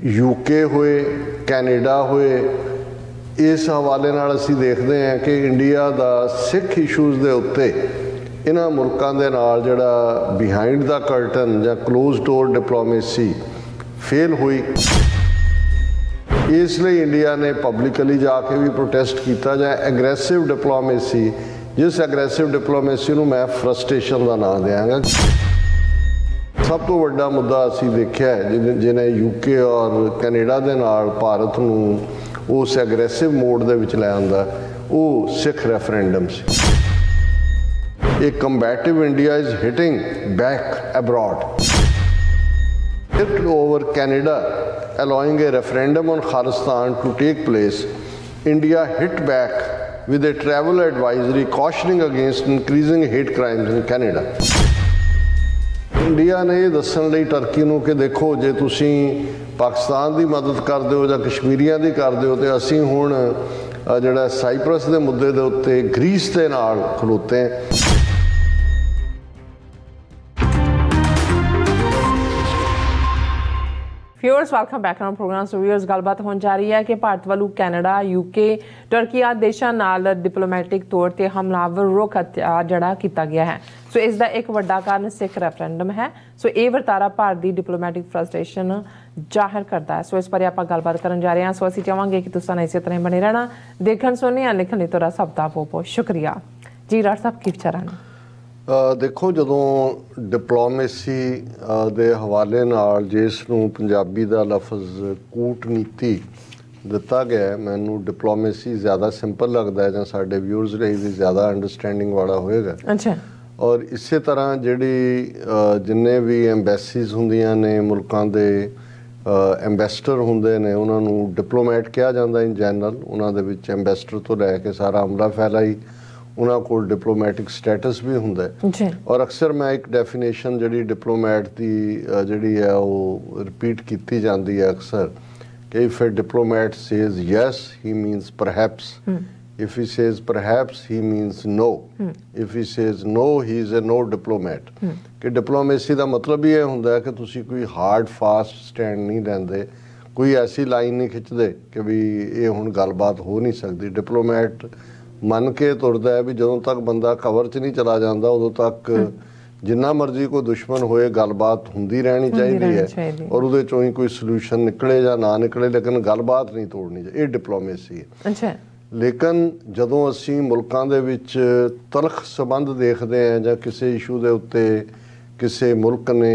UK होए Canada होए, इस हवाले नाल असीं देखते हैं कि इंडिया दा सिख इशूज़ दे उत्ते इन्हां मुल्कां दे नाल जिहड़ा बिहाइंड द कर्टन जां क्लोज डोर डिप्लोमेसी फेल हुई। इसलिए इंडिया ने पब्लिकली जाके भी प्रोटेस्ट किया जाए एग्रैसिव डिप्लोमेसी, जिस एग्रैसिव डिप्लोमेसी नूं मैं फ्रस्ट्रेशन का नाम देंगा। सब तो वड्डा मुद्दा असीं देखिया है जिन्हें यूके और कैनेडा दे नाल भारत नूं उस एग्रैसिव मोड दे विच लै आंदा, वो सिख रेफरेंडम सी। एक combative India is hitting back abroad over Canada allowing a referendum on Khalistan to take place. India hit back with a travel advisory cautioning against increasing hate crimes in Canada. India ने दस्सण लई Turkey नूं कि देखो जे तुसीं पाकिस्तान की मदद करदे हो जां कश्मीरियां दी करदे हो, तो असीं हुण जिहड़ा साइप्रस के मुद्दे दे उत्ते ग्रीस दे नाल खलोते हैं। Viewers welcome back on programme. So viewers गलबात होण जा रही है कि भारत वालों कैनेडा, यूके, टर्की आदि देशों नाल डिप्लोमैटिक तौर पर हमलावर रुख हथियार जड़ा किया गया है। सो इसका एक वड्डा कारण सिख रेफरेंडम है। सो ये वर्तारा भारत की डिप्लोमैटिक फ्रस्ट्रेशन जाहिर करता है। सो इस पर आप गलबात करन जा रहे हैं। सो असीं चाहांगे कि तुसीं इसी तरह बने रहना, देखण सुनने लिखण लई तुहाडा सब दा बहुत बहुत शुक्रिया जी। डॉक्टर साहब की विचार ने? देखो जदों डिप्लोमेसी दे हवाले नाल जिस नूं पंजाबी दा लफज कूटनीति दिता गया है, मैनू डिप्लोमेसी ज़्यादा सिंपल लगता है, जां साडे व्यूअर्स ਲਈ भी ज़्यादा अंडरस्टैंडिंग वाला होएगा। अच्छा। और इसे तरह जिहड़ी जिन्ने भी एम्बैसीज़ हुंदियां ने मुल्कां दे एम्बैसडर हुंदे ने, उन्हां नूं डिप्लोमैट कहा जांदा इन जनरल। उन्हां दे विच एम्बैसडर तो लैके सारा अमला फैलाई उन्हां कोल डिप्लोमैटिक स्टेटस भी हुंदा है। और अक्सर मैं एक डेफिनेशन जिहड़ी डिप्लोमैट की जिहड़ी है वो रिपीट की जाती है अक्सर कि if a diplomat says yes he means perhaps, if he says perhaps he means no, if he says no he is a no diplomat. कि डिप्लोमेसी का मतलब ही यह हुंदा है कि तुसीं कोई हार्ड फास्ट स्टैंड नहीं लैंदे, कोई ऐसी लाइन नहीं खिंचदे कि भी ये हुण गलबात हो नहीं सकती। डिप्लोमैट मन के तुरदा है भी जदों तक बंदा कवर च नहीं चला जाता उदों तक जिन्ना मर्जी कोई दुश्मन होए गलबात हुंदी रहनी चाहिए है, और उहदे चों ही कोई सलूशन निकले या ना निकले, लेकिन गलबात नहीं तोड़नी चाहिए। ये डिप्लोमेसी है। अच्छा। लेकिन जदों असीं मुल्कां दे विच तलख संबंध देखते हैं जां किसी इशू दे उत्ते किसी मुल्क ने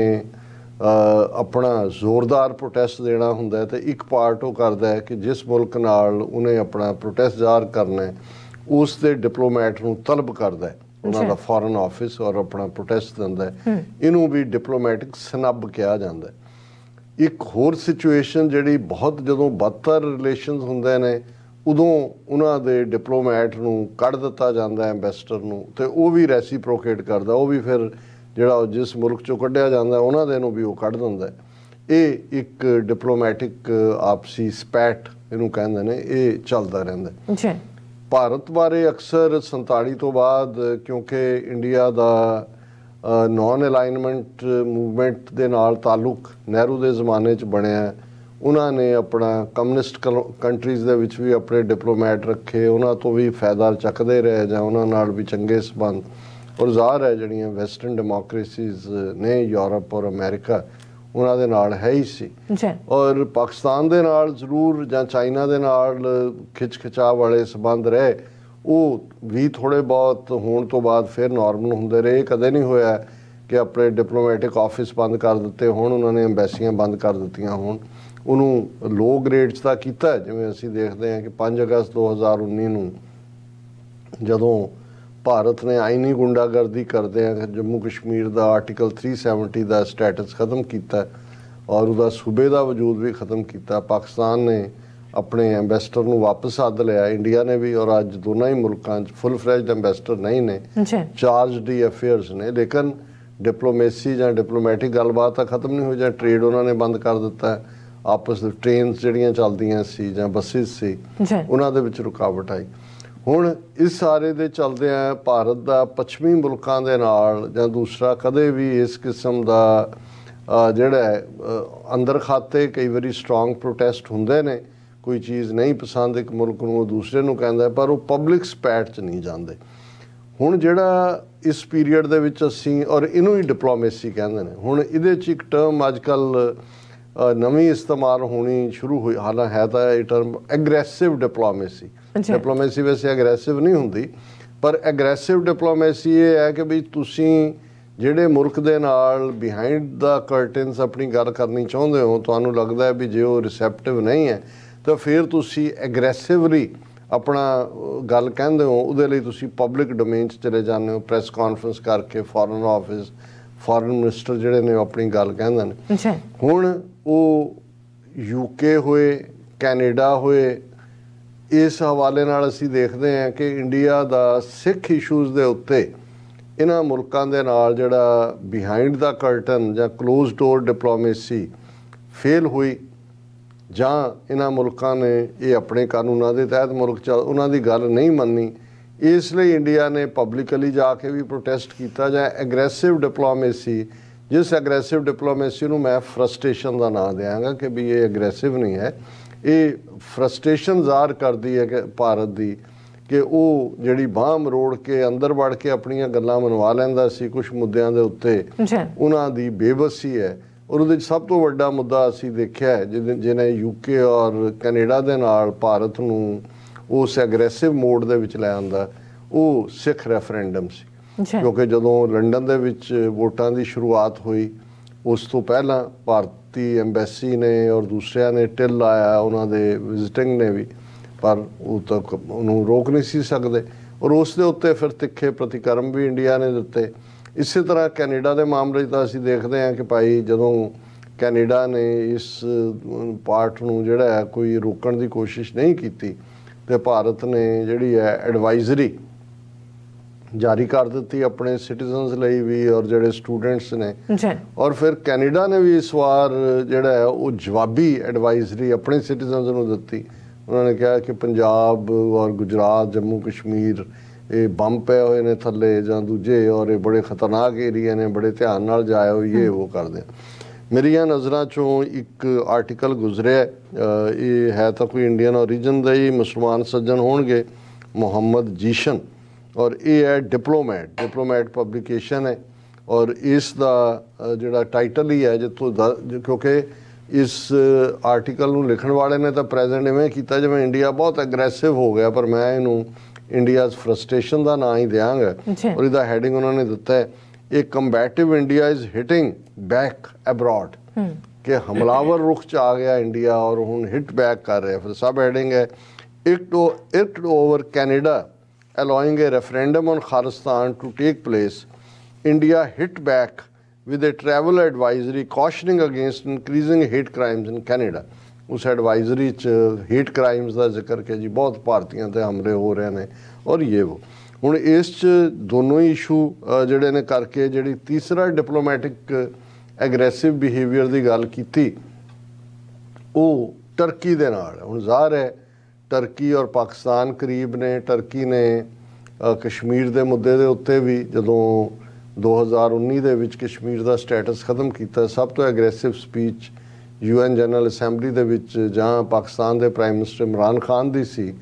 अपना जोरदार प्रोटेस्ट देना हुंदा है, तो एक पार्ट वो करता है कि जिस मुल्क नाल उन्हें अपना प्रोटेस्ट ज़ाहिर करना है उस दे डिप्लोमैट नूं तलब करता है, उन्होंने फॉरन ऑफिस और अपना प्रोटेस्ट दिंदा है। इनू भी डिप्लोमैटिक स्नब कहा जाता है। एक होर सिचुएशन जिहड़ी बहुत जदों बदतर रिलेशनस हुंदे ने उदों उन्हां दे डिप्लोमैट नूं कढ़ दिता जाता है एम्बैसडर नूं, ते वो भी रेसिप्रोकेट करदा, वो भी फिर जिहड़ा जिस मुल्क चों कढ़िया जाता है उन्हां दे नूं भी वो कढ़ दिंदा है। ये एक डिप्लोमैटिक आपसी स्पैट इनू कहंदे ने, ये चलदा रहिंदा है। भारत बारे अक्सर 47 तो बाद क्योंकि इंडिया का नॉन अलाइनमेंट मूवमेंट के नाल ताल्लुक नेहरू के जमाने च बनया, उन्होंने अपना कम्युनिस्ट कंट्रीज़ दे विच भी अपने डिप्लोमैट रखे, उन्होंने तो भी फायदा चकते रहे जां उन्होंने नाल भी चंगे संबंध। और ज़ाहिर है जिहड़ियां वैसटर्न डेमोक्रेसीज़ ने यूरोप और अमेरिका उन्होंने नाल है ही सी, और पाकिस्तान दे नाल जरूर जां चाइना दे नाल खिच खिचाव वाले संबंध रहे, वो भी थोड़े बहुत होने तो बाद फिर नॉर्मल होंदे रहे। कदे नहीं होया कि अपने डिप्लोमैटिक ऑफिस बंद कर दिते होण, उन्होंने एम्बैसियां बंद कर दित्तियां होण, उन्होंने लो ग्रेड्स दा कीता है। जिवें असीं देखते हैं कि 5 अगस्त 2019 नूं जदों भारत ने आईनी गुंडागर्दी करते हैं जम्मू कश्मीर का आर्टिकल 370 का स्टेटस खत्म किया और उसका सूबे का वजूद भी खत्म किया, पाकिस्तान ने अपने एम्बैसडर नूं वापस सद लिया, इंडिया ने भी, और अज दोनों ही मुल्कों फुल फ्लैज्ड एम्बैसडर नहीं ने, चार्ज डी अफेयर्स ने। लेकिन डिप्लोमेसी जां डिप्लोमैटिक गलबात खत्म नहीं हुई, जां ट्रेड उन्होंने बंद कर दिता है, आपस ट्रेन जिहड़ियां चलदियां सी जां बसिस सी उन्हां दे विच रुकावट आई। हुण इस सारे दे चलदिआं भारत दा पश्चिमी मुल्कां दे नाल जां दूसरा कदे भी इस किस्म दा ਜਿਹੜਾ ਅੰਦਰ ਖਾਤੇ ਕਈ ਵਾਰੀ ਸਟਰੋਂਗ ਪ੍ਰੋਟੈਸਟ ਹੁੰਦੇ ਨੇ, ਕੋਈ ਚੀਜ਼ ਨਹੀਂ ਪਸੰਦ ਇੱਕ ਮੁਲਕ ਨੂੰ ਉਹ ਦੂਸਰੇ ਨੂੰ ਕਹਿੰਦਾ, ਪਰ ਉਹ ਪਬਲਿਕ ਸਪੈਟ 'ਚ ਨਹੀਂ ਜਾਂਦੇ। ਹੁਣ ਜਿਹੜਾ ਇਸ ਪੀਰੀਅਡ ਦੇ ਵਿੱਚ ਅਸੀਂ, ਔਰ ਇਹਨੂੰ ਹੀ ਡਿਪਲੋਮੇਸੀ ਕਹਿੰਦੇ ਨੇ, ਹੁਣ ਇਹਦੇ 'ਚ ਇੱਕ ਟਰਮ ਅੱਜ ਕੱਲ੍ਹ ਨਵੀਂ ਇਸਤੇਮਾਲ ਹੋਣੀ ਸ਼ੁਰੂ ਹੋਈ, ਹਾਲਾਂਕਿ ਹੈ ਤਾਂ ਇਹ ਟਰਮ ਐਗਰੈਸਿਵ ਡਿਪਲੋਮੇਸੀ। ਡਿਪਲੋਮੇਸੀ ਵੈਸੇ ਐਗਰੈਸਿਵ ਨਹੀਂ ਹੁੰਦੀ, ਪਰ ਐਗਰੈਸਿਵ ਡਿਪਲੋਮੇਸੀ ਇਹ ਹੈ ਕਿ ਵੀ ਤੁਸੀਂ ਜਿਹੜੇ ਮੁਲਕ ਦੇ ਨਾਲ ਬਿਹਾਈਂਡ ਦਾ ਕਰਟਨਸ ਆਪਣੀ ਗੱਲ ਕਰਨੀ ਚਾਹੁੰਦੇ ਹੋ, ਤੁਹਾਨੂੰ ਲੱਗਦਾ ਹੈ ਵੀ ਜੇ ਉਹ ਰਿਸੈਪਟਿਵ ਨਹੀਂ ਹੈ ਤਾਂ ਫਿਰ ਤੁਸੀਂ ਐਗਰੈਸਿਵਲੀ ਆਪਣਾ ਗੱਲ ਕਹਿੰਦੇ ਹੋ, ਉਹਦੇ ਲਈ ਤੁਸੀਂ ਪਬਲਿਕ ਡੋਮੇਨ 'ਚ ਚਲੇ ਜਾਂਦੇ ਹੋ, ਪ੍ਰੈਸ ਕਾਨਫਰੰਸ ਕਰਕੇ ਫੋਰਨ ਆਫਿਸ, ਫੋਰਨ ਮਿਨਿਸਟਰ ਜਿਹੜੇ ਨੇ ਆਪਣੀ ਗੱਲ ਕਹਿੰਦੇ ਨੇ। ਹੁਣ ਉਹ UK ਹੋਏ, ਕੈਨੇਡਾ ਹੋਏ, ਇਸ ਹਵਾਲੇ ਨਾਲ ਅਸੀਂ ਦੇਖਦੇ ਹਾਂ ਕਿ ਇੰਡੀਆ ਦਾ ਸਿੱਖ ਇਸ਼ੂਜ਼ ਦੇ ਉੱਤੇ ਇਹਨਾਂ ਮੁਲਕਾਂ ਦੇ ਨਾਲ ਜਿਹੜਾ ਬਿਹਾਈਂਡ ਦਾ ਕਰਟਨ ਜਾਂ ਕਲੋਜ਼ ਡੋਰ ਡਿਪਲੋਮੇਸੀ ਫੇਲ ਹੋਈ, ਜਾਂ ਇਹਨਾਂ ਮੁਲਕਾਂ ਨੇ ਇਹ ਆਪਣੇ ਕਾਨੂੰਨਾਂ ਦੇ ਤਹਿਤ ਮੁਲਕ 'ਚ ਉਹਨਾਂ ਦੀ ਗੱਲ ਨਹੀਂ ਮੰਨੀ, ਇਸ ਲਈ ਇੰਡੀਆ ਨੇ ਪਬਲਿਕਲੀ ਜਾ ਕੇ ਵੀ ਪ੍ਰੋਟੈਸਟ ਕੀਤਾ। ਜਾਂ ਐਗਰੈਸਿਵ ਡਿਪਲੋਮੇਸੀ, ਜਿਸ ਐਗਰੈਸਿਵ ਡਿਪਲੋਮੇਸੀ ਨੂੰ ਮੈਂ ਫਰਸਟ੍ਰੇਸ਼ਨ ਦਾ ਨਾਂ ਦਿਆਂਗਾ ਕਿ ਵੀ ਇਹ ਐਗਰੈਸਿਵ ਨਹੀਂ ਹੈ, ਇਹ ਫਰਸਟ੍ਰੇਸ਼ਨ ਜ਼ਾਹਰ ਕਰਦੀ ਹੈ ਕਿ ਭਾਰਤ ਦੀ, ਕਿ ਉਹ ਜਿਹੜੀ ਬਾਂਹ ਮਰੋੜ ਕੇ ਅੰਦਰ ਵੜ ਕੇ ਆਪਣੀਆਂ ਗੱਲਾਂ ਮਨਵਾ ਲੈਂਦਾ ਸੀ ਕੁਛ ਮੁੱਦਿਆਂ ਦੇ ਉੱਤੇ, ਉਹਨਾਂ ਦੀ ਬੇਬਸੀ ਹੈ। ਔਰ ਉਹਦੇ 'ਚ ਸਭ ਤੋਂ ਵੱਡਾ ਮੁੱਦਾ ਅਸੀਂ ਦੇਖਿਆ ਹੈ ਜਿਹਨੇ UK ਔਰ ਕੈਨੇਡਾ ਦੇ ਨਾਲ ਭਾਰਤ ਨੂੰ ਉਸ ਐਗਰੈਸਿਵ ਮੋਡ ਦੇ ਵਿੱਚ ਲੈ ਆਂਦਾ, ਉਹ ਸਿੱਖ ਰੈਫਰੈਂਡਮ ਸੀ। ਕਿਉਂਕਿ ਜਦੋਂ ਲੰਡਨ ਦੇ ਵਿੱਚ ਵੋਟਾਂ ਦੀ ਸ਼ੁਰੂਆਤ ਹੋਈ, ਉਸ ਤੋਂ ਪਹਿਲਾਂ ਭਾਰਤੀ ਐਮਬੈਸੀ ਨੇ ਔਰ ਦੂਸਰਿਆਂ ਨੇ ਟਿੱਲ ਲਾਇਆ, ਉਹਨਾਂ ਦੇ ਵਿਜ਼ਿਟਿੰਗ ਨੇ ਵੀ, ਪਰ ਉਹ ਤਾਂ ਉਹਨੂੰ ਰੋਕ ਨਹੀਂ ਸੀ ਸਕਦੇ। ਔਰ ਉਸ ਦੇ ਉੱਤੇ ਫਿਰ ਤਿੱਖੇ ਪ੍ਰਤੀਕਰਮ ਵੀ ਇੰਡੀਆ ਨੇ ਦਿੱਤੇ। ਇਸੇ ਤਰ੍ਹਾਂ ਕੈਨੇਡਾ ਦੇ ਮਾਮਲੇ 'ਚ ਤਾਂ ਅਸੀਂ ਦੇਖਦੇ ਹਾਂ ਕਿ ਭਾਈ ਜਦੋਂ ਕੈਨੇਡਾ ਨੇ ਇਸ ਪਾਰਟ ਨੂੰ ਜਿਹੜਾ ਹੈ ਕੋਈ ਰੋਕਣ ਦੀ ਕੋਸ਼ਿਸ਼ ਨਹੀਂ ਕੀਤੀ, ਤੇ ਭਾਰਤ ਨੇ ਜਿਹੜੀ ਹੈ ਐਡਵਾਈਜ਼ਰੀ ਜਾਰੀ ਕਰ ਦਿੱਤੀ ਆਪਣੇ ਸਿਟੀਜ਼ਨਸ ਲਈ ਵੀ ਔਰ ਜਿਹੜੇ ਸਟੂਡੈਂਟਸ ਨੇ। ਔਰ ਫਿਰ ਕੈਨੇਡਾ ਨੇ ਵੀ ਇਸ ਵਾਰ ਜਿਹੜਾ ਹੈ ਉਹ ਜਵਾਬੀ ਐਡਵਾਈਜ਼ਰੀ ਆਪਣੇ ਸਿਟੀਜ਼ਨਸ ਨੂੰ ਦਿੱਤੀ। ਉਹਨਾਂ ਨੇ ਕਿਹਾ ਕਿ ਪੰਜਾਬ ਔਰ ਗੁਜਰਾਤ, ਜੰਮੂ ਕਸ਼ਮੀਰ ਇਹ ਬੰਬ ਪਏ ਹੋਏ ਨੇ ਥੱਲੇ ਜਾਂ ਦੂਜੇ, ਔਰ ਇਹ ਬੜੇ ਖਤਰਨਾਕ ਏਰੀਆ ਨੇ, ਬੜੇ ਧਿਆਨ ਨਾਲ ਜਾਇਓ, ਇਹ ਉਹ ਕਰਦੇ। ਮੇਰੀਆਂ ਨਜ਼ਰਾਂ 'ਚੋਂ ਇੱਕ ਆਰਟੀਕਲ ਗੁਜ਼ਰਿਆ, ਇਹ ਹੈ ਤਾਂ ਕੋਈ ਇੰਡੀਅਨ ਓਰੀਜਨ ਦਾ ਹੀ ਮੁਸਲਮਾਨ ਸੱਜਣ ਹੋਣਗੇ, ਮੁਹੰਮਦ ਜੀਸ਼ਨ, ਔਰ ਇਹ ਹੈ ਡਿਪਲੋਮੈਟ ਪਬਲੀਕੇਸ਼ਨ ਹੈ। ਔਰ ਇਸ ਦਾ ਜਿਹੜਾ ਟਾਈਟਲ ਹੀ ਹੈ ਜਿੱਥੋਂ ਕਿਉਂਕਿ ਇਸ ਆਰਟੀਕਲ ਨੂੰ ਲਿਖਣ ਵਾਲੇ ਨੇ ਤਾਂ ਪ੍ਰੈਜ਼ੈਂਟ ਇਵੇਂ ਕੀਤਾ ਜਿਵੇਂ ਇੰਡੀਆ ਬਹੁਤ ਐਗਰੈਸਿਵ ਹੋ ਗਿਆ, ਪਰ ਮੈਂ ਇਹਨੂੰ ਇੰਡੀਆਜ਼ ਫਰਸਟ੍ਰੇਸ਼ਨ ਦਾ ਨਾਂ ਹੀ ਦਿਆਂਗਾ। ਔਰ ਇਹਦਾ ਹੈਡਿੰਗ ਉਹਨਾਂ ਨੇ ਦਿੱਤਾ ਹੈ, ਇਹ combative India is hitting back abroad, ਕਿ ਹਮਲਾਵਰ ਰੁਖ 'ਚ ਆ ਗਿਆ ਇੰਡੀਆ ਔਰ ਹੁਣ ਹਿੱਟ ਬੈਕ ਕਰ ਰਿਹਾ। ਫਿਰ ਸਬ ਹੈਡਿੰਗ ਹੈ, it over Canada allowing a referendum on Khalistan to take place, India hit back with a travel advisory cautioning against increasing hate crimes in Canada। ਉਸ ਐਡਵਾਈਜ਼ਰੀ 'ਚ ਹੇਟ ਕ੍ਰਾਈਮਸ ਦਾ ਜ਼ਿਕਰ ਕਿ ਜੀ ਬਹੁਤ ਭਾਰਤੀਆਂ 'ਤੇ ਹਮਲੇ ਹੋ ਰਹੇ ਨੇ ਔਰ ਇਹ ਵੋ। ਹੁਣ ਇਸ 'ਚ ਦੋਨੋਂ ਹੀ ਇਸ਼ੂ ਜਿਹੜੇ ਨੇ ਕਰਕੇ ਜਿਹੜੀ ਤੀਸਰਾ ਡਿਪਲੋਮੈਟਿਕ ਐਗਰੈਸਿਵ ਬਿਹੇਵੀਅਰ ਦੀ ਗੱਲ ਕੀਤੀ ਉਹ ਟਰਕੀ ਦੇ ਨਾਲ। ਹੁਣ ਜ਼ਾਹਰ ਹੈ ਟਰਕੀ ਔਰ ਪਾਕਿਸਤਾਨ ਕਰੀਬ ਨੇ। ਟਰਕੀ ਨੇ ਕਸ਼ਮੀਰ ਦੇ ਮੁੱਦੇ ਦੇ ਉੱਤੇ ਵੀ ਜਦੋਂ 2019 ਦੇ ਵਿੱਚ ਕਸ਼ਮੀਰ ਦਾ ਸਟੇਟਸ ਖਤਮ ਕੀਤਾ, ਸਭ ਤੋਂ aggressive speech UN general assembly ਦੇ ਵਿੱਚ ਜਾਂ ਪਾਕਿਸਤਾਨ ਦੇ ਪ੍ਰਾਈਮ ਮਿਨਿਸਟਰ ਇਮਰਾਨ ਖਾਨ ਦੀ ਸੀ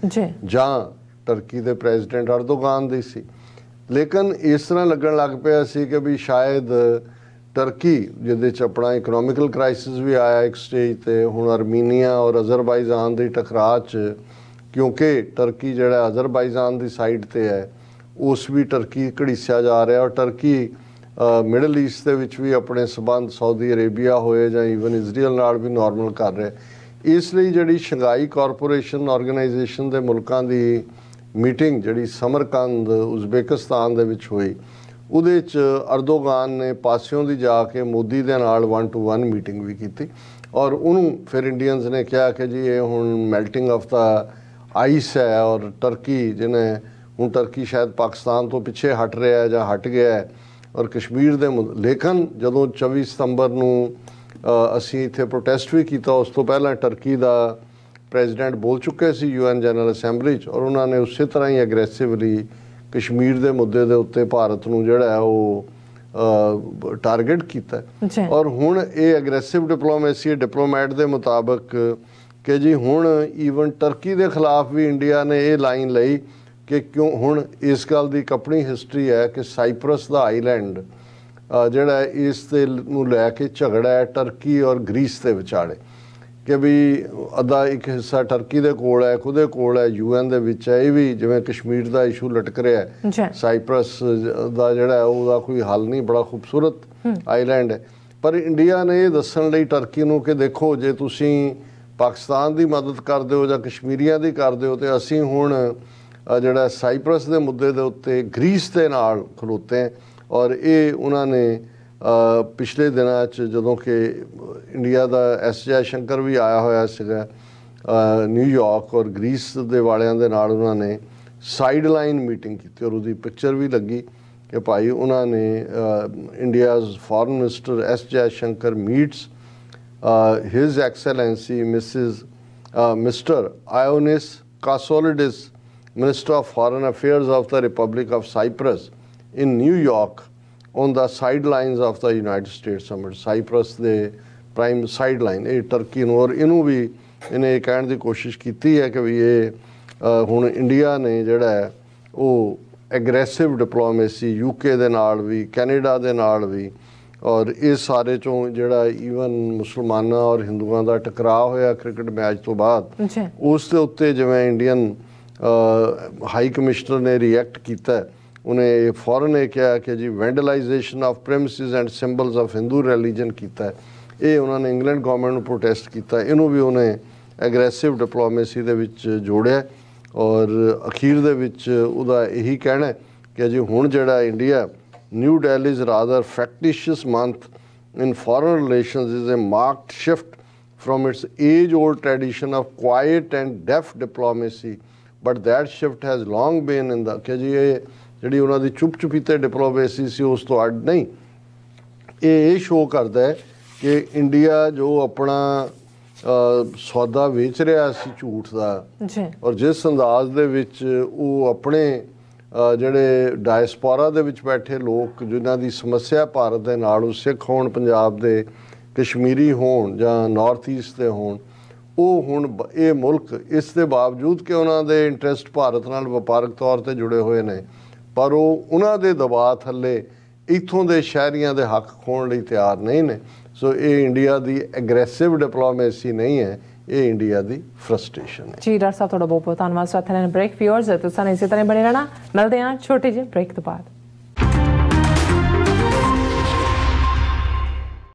ਜਾਂ ਟਰਕੀ ਦੇ ਪ੍ਰੈਜ਼ੀਡੈਂਟ ਅਰਦੋਗਾਨ ਦੀ ਸੀ। ਲੇਕਿਨ ਇਸ ਤਰ੍ਹਾਂ ਲੱਗਣ ਲੱਗ ਪਿਆ ਸੀ ਕਿ ਵੀ ਸ਼ਾਇਦ ਟਰਕੀ, ਜਿਹਦੇ 'ਚ ਆਪਣਾ ਇਕਨੋਮਿਕਲ ਕ੍ਰਾਈਸਿਸ ਵੀ ਆਇਆ ਇੱਕ ਸਟੇਜ 'ਤੇ, ਹੁਣ ਅਰਮੀਨੀਆ ਔਰ ਅਜ਼ਰਬਾਈਜਾਨ ਦੀ ਟਕਰਾਅ 'ਚ, ਕਿਉਂਕਿ ਟਰਕੀ ਜਿਹੜਾ ਅਜ਼ਰਬਾਈਜਾਨ ਦੀ ਸਾਈਡ 'ਤੇ ਹੈ, ਉਸ ਵੀ ਟਰਕੀ ਘੜੀਸਿਆ ਜਾ ਰਿਹਾ। ਔਰ ਟਰਕੀ ਮਿਡਲ ਈਸਟ ਦੇ ਵਿੱਚ ਵੀ ਆਪਣੇ ਸਬੰਧ ਸਾਊਦੀ ਅਰੇਬੀਆ ਹੋਏ ਜਾਂ ਈਵਨ ਇਜ਼ਰਾਈਲ ਨਾਲ ਵੀ ਨਾਰਮਲ ਕਰ ਰਿਹਾ। ਇਸ ਲਈ ਜਿਹੜੀ ਸ਼ੰਘਾਈ ਕਾਰਪੋਰੇਸ਼ਨ ਆਰਗੇਨਾਈਜੇਸ਼ਨ ਦੇ ਮੁਲਕਾਂ ਦੀ ਮੀਟਿੰਗ ਜਿਹੜੀ ਸਮਰਕੰਦ ਉਜ਼ਬੇਕਿਸਤਾਨ ਦੇ ਵਿੱਚ ਹੋਈ, ਉਹਦੇ 'ਚ ਅਰਦੋਗਾਨ ਨੇ ਪਾਸਿਓਂ ਦੀ ਜਾ ਕੇ ਮੋਦੀ ਦੇ ਨਾਲ 1-to-1 ਮੀਟਿੰਗ ਵੀ ਕੀਤੀ। ਔਰ ਉਹਨੂੰ ਫਿਰ ਇੰਡੀਅਨਸ ਨੇ ਕਿਹਾ ਕਿ ਜੀ ਇਹ ਹੁਣ ਮੈਲਟਿੰਗ ਆਫ ਦਾ ਆਈਸ ਹੈ, ਔਰ ਟਰਕੀ ਜਿਹਨੇ ਹੁਣ ਟਰਕੀ ਸ਼ਾਇਦ ਪਾਕਿਸਤਾਨ ਤੋਂ ਪਿੱਛੇ ਹਟ ਰਿਹਾ ਜਾਂ ਹਟ ਗਿਆ ਹੈ ਔਰ ਕਸ਼ਮੀਰ ਦੇ ਲੇਕਿਨ ਜਦੋਂ 24 ਸਤੰਬਰ ਨੂੰ ਅਸੀਂ ਇੱਥੇ ਪ੍ਰੋਟੈਸਟ ਵੀ ਕੀਤਾ, ਉਸ ਤੋਂ ਪਹਿਲਾਂ ਟਰਕੀ ਦਾ ਪ੍ਰੈਜ਼ੀਡੈਂਟ ਬੋਲ ਚੁੱਕੇ ਸੀ UN ਜਨਰਲ ਅਸੈਂਬਲੀ 'ਚ, ਔਰ ਉਹਨਾਂ ਨੇ ਉਸੇ ਤਰ੍ਹਾਂ ਹੀ ਐਗਰੈਸਿਵਲੀ ਕਸ਼ਮੀਰ ਦੇ ਮੁੱਦੇ ਦੇ ਉੱਤੇ ਭਾਰਤ ਨੂੰ ਜਿਹੜਾ ਹੈ ਉਹ टारगेट किया और हुण ये एग्रैसिव डिप्लोमेसी डिप्लोमैट के मुताबिक कि जी हुण ईवन टर्की के खिलाफ भी इंडिया ने ये लाइन लई कि क्यों हुण इस गल की एक अपनी हिस्टरी है कि साइप्रस का आईलैंड जिहड़ा इस दे नूं लैके झगड़ा है टर्की और ग्रीस के विचाले कि भी अद्धा एक हिस्सा टर्की के कोल है खुद कोल है UN दे विच है ये भी जिवें कश्मीर का इशू लटक रहा है साइप्रस का जिहड़ा है उसदा कोई हल नहीं बड़ा खूबसूरत आईलैंड है पर इंडिया ने ये दस्सण लई टर्की नूं कि देखो जे तुसीं पाकिस्तान की मदद करदे हो जां कश्मीरियां दी करदे हो तो असीं हुण जिहड़ा साइप्रस के मुद्दे दे उत्ते ग्रीस के नाल खलोते हैं और ये उन्होंने पिछले दिनों जदों कि इंडिया का जयशंकर भी आया होया सीगा न्यूयॉर्क और ग्रीस के वालियां दे नाल उन्होंने साइड लाइन मीटिंग की और उसकी पिक्चर भी लगी कि भाई उन्होंने India's foreign minister Jaishankar meets his excellency mister Ioannis Kasoulides minister of foreign affairs of the republic of Cyprus in New York on the sidelines of the United States summit. Cyprus the prime sideline ये Turkey नूं और इनू भी इन्हें ये कहने की कोशिश की है कि भी ये हुण इंडिया ने जिहड़ा है वो एग्रैसिव डिप्लोमेसी UK दे नाल भी कैनेडा दे नाल भी और इस सारे चों जिहड़ा ईवन मुसलमानां और हिंदुआं दा टकराव होया क्रिकेट मैच तो बाद उस दे उत्ते जिवें इंडियन हाई कमिश्नर ने रिएक्ट कीता उन्हें फॉरन ने कहा कि जी vandalization of premises and symbols of Hindu religion किया ये उन्होंने इंग्लैंड गवर्नमेंट प्रोटेस्ट किया इनू भी उन्हें एग्रैसिव डिप्लोमेसी दे विच जोड़िया और अखीर दे विच उहदा यही कहना है कि जी हुण जिहड़ा India New Delhi's rather factitious month in foreign relations is a marked shift from its age old tradition of quiet and deft diplomacy but that shift has long been in the कि जी ये जी उन्होंने चुप चुपीते डिप्लोमेसी से उस तो अड नहीं ये शो करता है कि इंडिया जो अपना सौदा वेच रहा सी झूठ का और जिस अंदाज दे विच वो अपने जिहड़े डायस्पोरा दे विच बैठे लोग जिन्हां दी समस्या भारत दे नाल सिख होण पंजाब दे कश्मीरी होण जां नॉर्थ ईस्ट दे होण वो हुण ये मुल्क इस दे बावजूद कि उन्हां दे इंटरस्ट भारत नाल वपारक तौर ते जुड़े हुए ने पर वो उन्होंने दबाव थले इत्थों के शहरियों के हक खोण लई तैयार नहीं ने सो ये इंडिया की एग्रैसिव डिप्लोमेसी नहीं है ये इंडिया की फ्रस्ट्रेशन है जी डॉक्टर साहब थोड़ा बहुत बहुत धन्यवाद साथ ब्रेक व्यूअर्स तुसां इसी तरह बने रहना मिलते हैं छोटे जे ब्रेक तो बाद